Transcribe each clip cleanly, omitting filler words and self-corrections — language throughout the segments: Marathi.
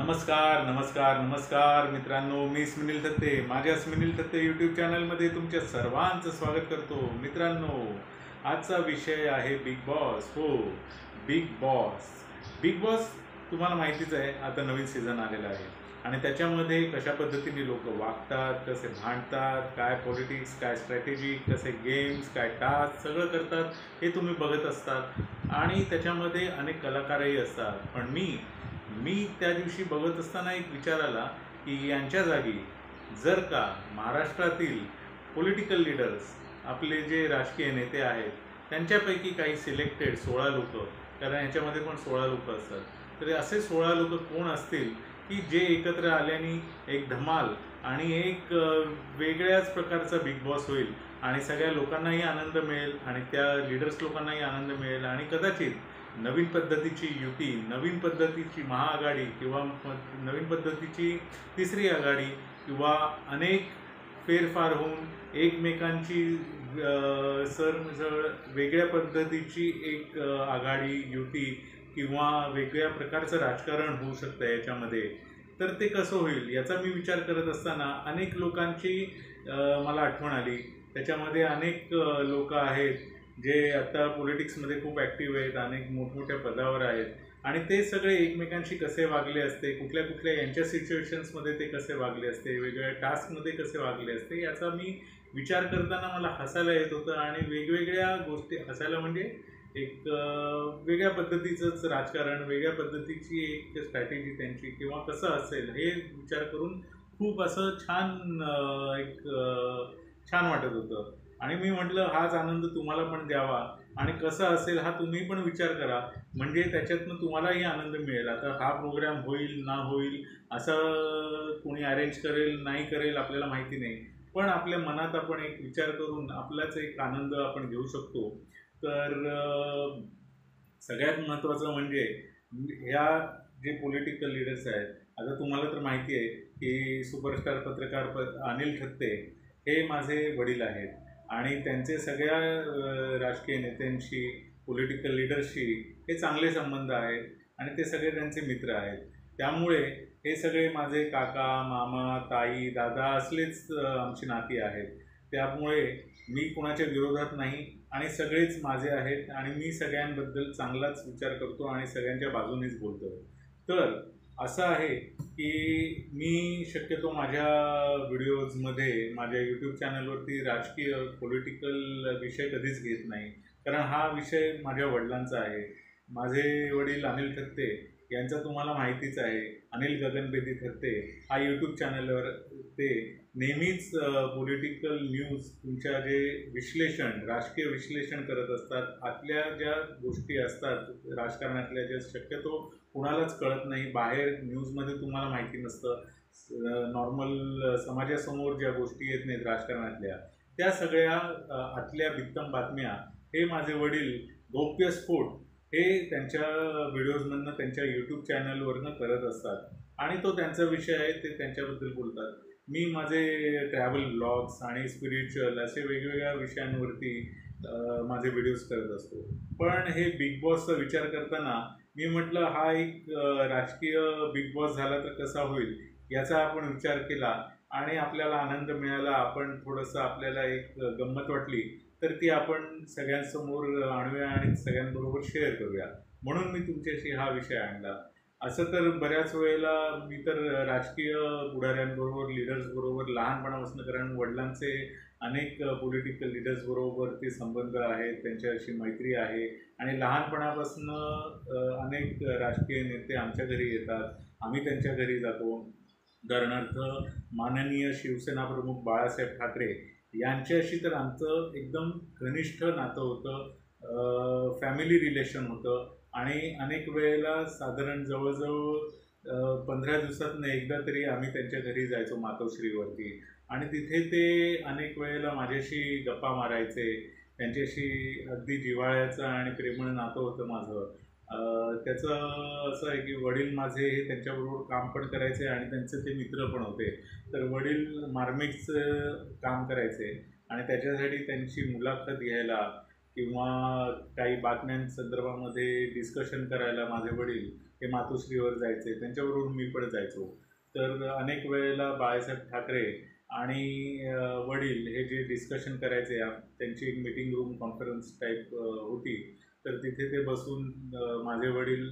नमस्कार नमस्कार नमस्कार मित्रांनो, मी स्मिनील थत्ते माझ्या स्मिनील थत्ते यूट्यूब चॅनलमध्ये तुमच्या सर्वांचं स्वागत करतो. मित्रांनो, आजचा विषय आहे बिग बॉस. हो, बिग बॉस. बिग बॉस तुम्हाला माहितीच आहे, आता नवीन सीझन आलेला आहे आणि त्याच्यामध्ये कशा पद्धतीने लोक वागतात, कसे भांडतात, काय पॉलिटिक्स, काय स्ट्रॅटेजी, कसे गेम्स, काय टास्क सगळं करतात हे तुम्ही बघत असतात आणि त्याच्यामध्ये अनेक कलाकारही असतात. पण मी त्या दिवशी बघत असताना एक विचार आला की यांच्या जागी जर का महाराष्ट्रातील पॉलिटिकल लीडर्स, आपले जे राजकीय नेते आहेत, त्यांच्यापैकी काही सिलेक्टेड 16 लोक, कारण ह्याच्यामध्ये पण 16 लोक असतात, तर असे 16 लोक कोण असतील की जे एकत्र आल्याने एक धमाल आणि एक वेगळ्याच प्रकारचा बिग बॉस होईल आणि सगळ्या लोकांनाही आनंद मिळेल आणि त्या लीडर्स लोकांनाही आनंद मिळेल आणि कदाचित नवीन पद्धतीची युती, नवीन पद्धतीची महाआघाडी किंवा नवीन पद्धतीची तिसरी आघाडी किंवा अनेक फेरफार होऊन एकमेकांची सरमिसळ वेगळ्या पद्धतीची एक आघाडी, युती किंवा वेगळ्या प्रकारचं राजकारण होऊ शकतं याच्यामध्ये. तर ते कसं होईल याचा मी विचार करत असताना अनेक लोकांची मला आठवण आली. त्याच्यामध्ये अनेक लोक आहेत जे आता पॉलिटिक्समध्ये खूप ॲक्टिव्ह आहेत, अनेक मोठमोठ्या पदावर आहेत आणि ते सगळे एकमेकांशी कसे वागले असते, कुठल्या कुठल्या यांच्या सिच्युएशन्समध्ये ते कसे वागले असते, वेगवेगळ्या टास्कमध्ये कसे वागले असते, याचा मी विचार करताना मला हसायला येत होतं. आणि वेगवेगळ्या गोष्टी हसायला म्हणजे एक वेगळ्या पद्धतीचंच राजकारण, वेगळ्या पद्धतीची एक स्ट्रॅटेजी त्यांची किंवा कसं असेल हे विचार करून खूप असं छान वाटत होतं. आणि मी म्हटलं हाच आनंद तुम्हाला पण द्यावा आणि कसा असेल हा तुम्ही पण विचार करा, म्हणजे त्याच्यातनं तुम्हालाही आनंद मिळेल. आता हा प्रोग्राम होईल ना होईल असं कोणी अरेंज करेल नाही करेल आपल्याला माहिती नाही, पण आपल्या मनात आपण एक विचार करून आपलाच एक आनंद आपण घेऊ शकतो. तर सगळ्यात महत्त्वाचं म्हणजे ह्या जे पॉलिटिकल लीडर्स आहेत, आता तुम्हाला तर माहिती आहे की सुपरस्टार पत्रकार अनिल थत्ते हे माझे वडील आहेत आणि त्यांचे सगळ्या राजकीय नेत्यांशी, पॉलिटिकल लीडर्सशी हे चांगले संबंध आहेत आणि ते सगळे त्यांचे मित्र आहेत. त्यामुळे हे सगळे माझे काका, मामा, ताई, दादा असलेच आमची नाती आहेत. त्यामुळे मी कुणाच्या विरोधात नाही आणि सगळेच माझे आहेत आणि मी सगळ्यांबद्दल चांगलाच विचार करतो आणि सगळ्यांच्या बाजूनेच बोलतो. तर असं आहे की मी शक्यतो माझ्या व्हिडिओजमध्ये, माझ्या यूट्यूब चॅनलवरती राजकीय पॉलिटिकल विषय कधीच घेत नाही, कारण हा विषय माझ्या वडिलांचा आहे. माझे वडील अनिल थत्ते यांचा तुम्हाला माहितीच आहे, अनिल गगनबेदी थत्ते हा यूट्यूब चॅनलवर ते नेहमीच पॉलिटिकल न्यूज, तुमच्या जे विश्लेषण, राजकीय विश्लेषण करत असतात. आतल्या ज्या गोष्टी असतात राजकारणातल्या, ज्या शक्यतो कुणालाच कळत नाही, बाहेर न्यूजमध्ये तुम्हाला माहिती नसतं, नॉर्मल समाजासमोर ज्या गोष्टी येत नाहीत राजकारणातल्या, त्या सगळ्या आतल्या बित्तम बातम्या हे माझे वडील गौप्यस्फोट हे त्यांच्या व्हिडिओजमधनं, त्यांच्या यूट्यूब चॅनलवरनं करत असतात आणि तो त्यांचा विषय आहे, ते त्यांच्याबद्दल बोलतात. मी माझे ट्रॅव्हल ब्लॉग्स आणि स्पिरिच्युअल असे वेगवेगळ्या विषयांवरती माझे व्हिडिओज करत असतो. पण हे बिग बॉसचा विचार करताना मी म्हटलं हा एक राजकीय बिग बॉस झाला तर कसा होईल याचा आपण विचार केला आणि आपल्याला आनंद मिळाला. आपण थोडंसं आपल्याला एक गंमत वाटली तर ती आपण सगळ्यांसमोर आणूया आणि सगळ्यांबरोबर शेअर करूया, म्हणून मी तुमच्याशी हा विषय आणला. असं तर बऱ्याच वेळेला मी तर राजकीय पुढाऱ्यांबरोबर, लीडर्सबरोबर लहानपणापासून, कारण वडिलांचे अनेक पॉलिटिकल लीडर्सबरोबर ते संबंध आहेत, त्यांच्याशी मैत्री आहे आणि लहानपणापासून अनेक राजकीय नेते आमच्या घरी येतात, आम्ही त्यांच्या घरी जातो. उदाहरणार्थ माननीय शिवसेना प्रमुख बाळासाहेब ठाकरे यांच्याशी तर आमचं एकदम घनिष्ठ नातं होतं, फॅमिली रिलेशन होतं आणि अनेक वेळेला साधारण जवळजवळ 15 दिवसातून एकदा तरी आम्ही त्यांच्या घरी जायचो मातोश्रीवरती आणि तिथे ते अनेक वेळेला माझ्याशी गप्पा मारायचे. त्यांच्याशी अगदी जिव्हाळ्याचं आणि प्रेमळ नातं होतं माझं. त्याचं असं आहे की वडील माझे हे त्यांच्याबरोबर काम पण करायचे आणि त्यांचे ते मित्र पण होते. तर वडील मार्मिकचं काम करायचे आणि त्याच्यासाठी त्यांची मुलाखत घ्यायला किंवा काही बातम्यांसंदर्भामध्ये डिस्कशन करायला माझे वडील हे मातोश्रीवर जायचे, त्यांच्याबरोबर मी पण जायचो. तर अनेक वेळेला बाळासाहेब ठाकरे आणि वडील हे जे डिस्कशन करायचे, त्यांची एक मीटिंग रूम कॉन्फरन्स टाईप होती. तर तिथे ते बसून माझे वडील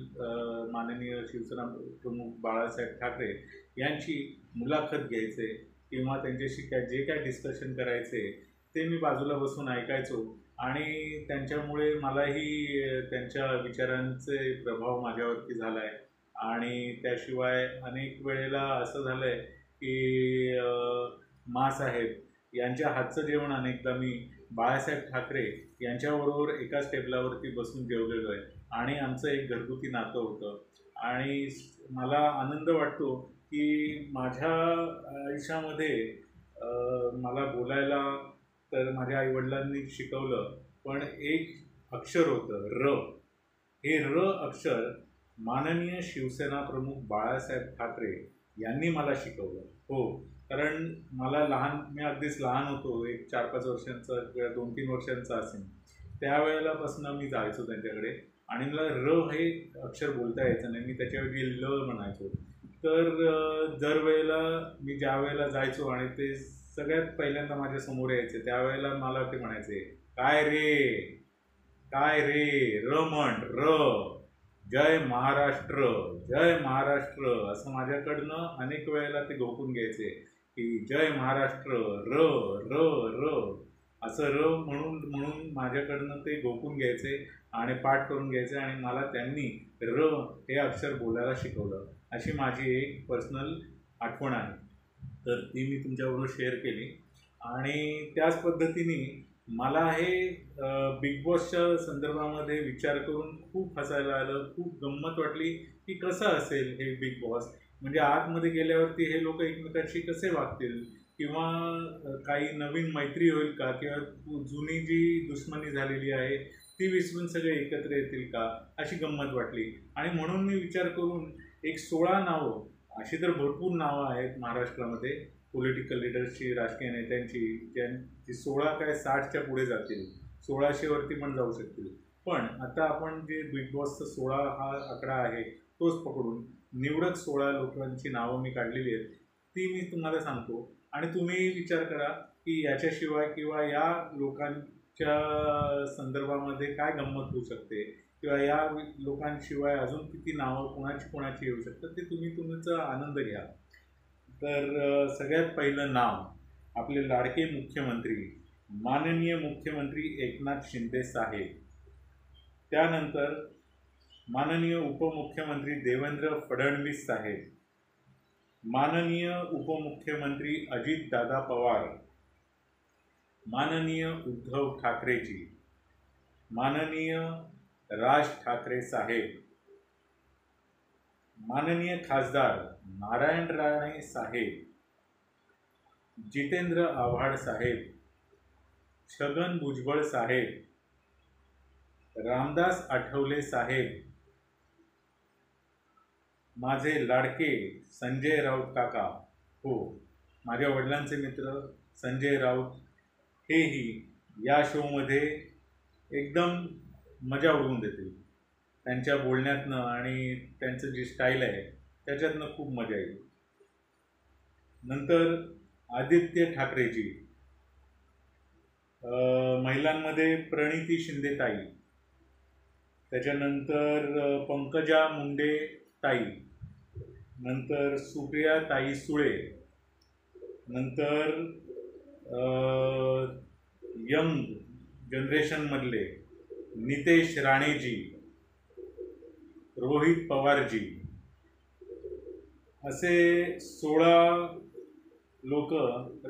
माननीय शिवसेना प्रमुख बाळासाहेब ठाकरे यांची मुलाखत घ्यायचे किंवा त्यांच्याशी जे काय डिस्कशन करायचे ते मी बाजूला बसून ऐकायचो. आणि त्यांच्यामुळे मलाही त्यांच्या विचारांचे प्रभाव माझ्यावरती झाला आहे. आणि त्याशिवाय अनेक वेळेला असं झालं आहे की माँसाहेब यांच्या हातचं जेवण अनेकदा मी बाळासाहेब ठाकरे यांच्याबरोबर एकाच टेबलावरती बसून जेवलेलो आहे. आणि आमचं एक घरगुती नातं होतं. आणि मला आनंद वाटतो की माझ्या आयुष्यामध्ये मला बोलायला तर माझ्या आईवडिलांनी शिकवलं, पण एक अक्षर होतं र. हे र अक्षर माननीय शिवसेना प्रमुख बाळासाहेब ठाकरे यांनी मला शिकवलं. हो, कारण मी अगदीच लहान होतो, एक 4-5 वर्षांचा किंवा 2-3 वर्षांचा असेल. त्यावेळेलापासून मी जायचो त्यांच्याकडे आणि मला र हे अक्षर बोलता यायचं नाही, मी त्याच्याऐवजी ल म्हणायचो. तर ज्या वेळेला जायचो आणि ते सगळ्यात पहिल्यांदा माझ्या समोर यायचे, त्यावेळेला मला ते म्हणायचे, काय रे र म्हण, र, जय महाराष्ट्र, जय महाराष्ट्र, असं माझ्याकडनं अनेक वेळेला ते घोकून घ्यायचे की जय महाराष्ट्र, र र र, असं र म्हणून माझ्याकडनं ते घोकून घ्यायचे आणि पाठ करून घ्यायचे. आणि मला त्यांनी र हे अक्षर बोलायला शिकवलं. अशी माझी एक पर्सनल आठवण आहे, तर ती मी तुमच्याबरोबर शेअर केली. आणि त्याच पद्धतीने मला हे बिग बॉसच्या संदर्भामध्ये विचार करून खूप हसायला आलं, खूप गंमत वाटली की कसं असेल हे बिग बॉस. म्हणजे आतमध्ये गेल्यावरती हे लोक एकमेकांशी कसे वागतील, किंवा काही नवीन मैत्री होईल का, किंवा जुनी जी दुश्मनी झालेली आहे ती विसरून सगळे एकत्र येतील का, अशी गंमत वाटली. आणि म्हणून मी विचार करून एक 16 नावं, अशी तर भरपूर नावं आहेत महाराष्ट्रामध्ये पॉलिटिकल लीडर्सची, राजकीय नेत्यांची, ज्यांची 16 काय 60च्या पुढे जातील, 1600 वरती पण जाऊ शकतील. पण आता आपण जे बिग बॉसचं 16 हा आकडा आहे तोच पकडून निवडक 16 लोकांची नावं मी काढलेली आहेत, ती मी तुम्हाला सांगतो. आणि तुम्ही विचार करा की याच्याशिवाय किंवा या लोकांच्या संदर्भामध्ये काय गंमत होऊ शकते, किंवा या लोकांशिवाय अजून किती नावं कोणाची येऊ शकतात, ते तुम्ही तुमचा आनंद घ्या. तर सगळ्यात पहिलं नाव आपले लाडके मुख्यमंत्री माननीय मुख्यमंत्री एकनाथ शिंदे साहेब. त्यानंतर माननीय उपमुख्यमंत्री देवेंद्र फडणवीस साहेब, माननीय उपमुख्यमंत्री अजितदादा पवार, माननीय उद्धव ठाकरेजी, माननीय राज ठाकरे साहेब, माननीय खासदार नारायण राणे साहेब, जितेंद्र आव्हाड साहेब, छगन भुजबळ साहेब, रामदास आठवले साहेब, माझे लाडके संजय राऊत काका. हो, माझ्या वडिलांचे मित्र संजय राऊत, हेही या शोमध्ये एकदम मजा उडवून देतील. त्यांच्या बोलण्यातनं आणि त्यांचं जी स्टाईल आहे त्याच्यातनं खूप मजा येईल. नंतर आदित्य ठाकरेजी, महिलांमध्ये प्रणिती शिंदेताई, त्याच्यानंतर पंकजा मुंडे ताई, नंतर सुप्रिया ताई सुळे, नंतर यंग जनरेशनमधले नितेश राणेजी, रोहित पवारजी, असे 16 लोक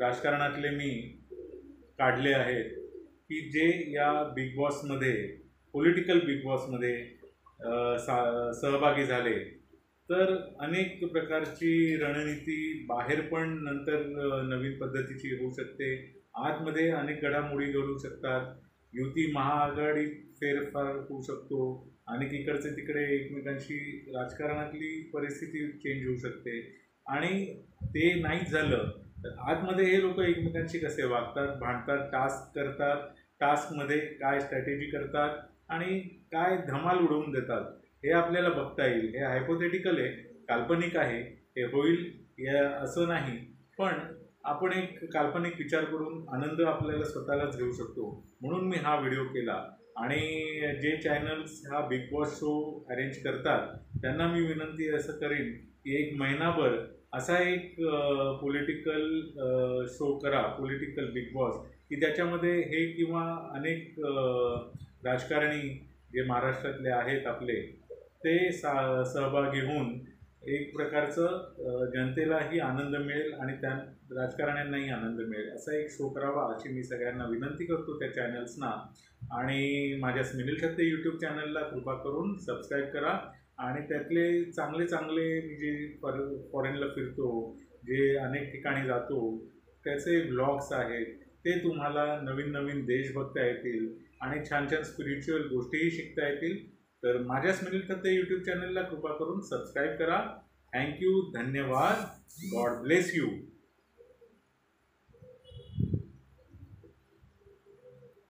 राजकारणातले मी काढले आहेत की जे या बिग बॉसमध्ये, पॉलिटिकल बिग बॉसमध्ये सहभागी झाले. तर अनेक प्रकारची रणनीती बाहेर पण नंतर नवीन पद्धतीची होऊ शकते, आतमध्ये अनेक घडामोडी घडू शकतात, युती महाआघाडी फेरफार होऊ शकतो, आणि इकडचे तिकडे एकमेकांशी राजकारणातली परिस्थिती चेंज होऊ शकते. आणि ते नाही झालं तर आतमध्ये हे लोक एकमेकांशी कसे वागतात, भांडतात, टास्क करतात, टास्कमध्ये काय स्ट्रॅटेजी करतात आणि काय धमाल उडवून देतात, हे आपल्याला बघता येईल. हे हायपोथेटिकल आहे, काल्पनिक आहे, हे होईल या असं नाही, पण आपण एक काल्पनिक विचार करून आनंद आपल्याला स्वतःलाच घेऊ शकतो. म्हणून मी हा व्हिडिओ केला. आणि जे चॅनल्स हा बिग बॉस शो अरेंज करतात त्यांना मी विनंती असं करेन की एक महिनाभर असा एक पॉलिटिकल शो करा, पॉलिटिकल बिग बॉस, की त्याच्यामध्ये हे किंवा अनेक राजकारणी जे महाराष्ट्रातले आहेत आपले ते सहभागी होऊन एक प्रकारचं जनतेलाही आनंद मिळेल आणि त्या राजकारण्यांनाही आनंद मिळेल असा एक शो करावा अशी मी सगळ्यांना विनंती करतो त्या चॅनल्सना. आणि माझ्या स्मिनील ठत्ते यूट्यूब चॅनलला कृपा करून सबस्क्राईब करा. आणि त्यातले चांगले चांगले मी जे फॉरेनला फिरतो, जे अनेक ठिकाणी जातो, त्याचे व्लॉग्स आहेत ते तुम्हाला नवीन नवीन देश बघता येतील आणि छान छान स्पिरिच्युअल गोष्टीही शिकता येतील. तर माझ्या स्मिनील ठत्ते यूट्यूब चॅनलला कृपा करून सबस्क्राईब करा. थँक्यू, धन्यवाद, गॉड ब्लेस यू.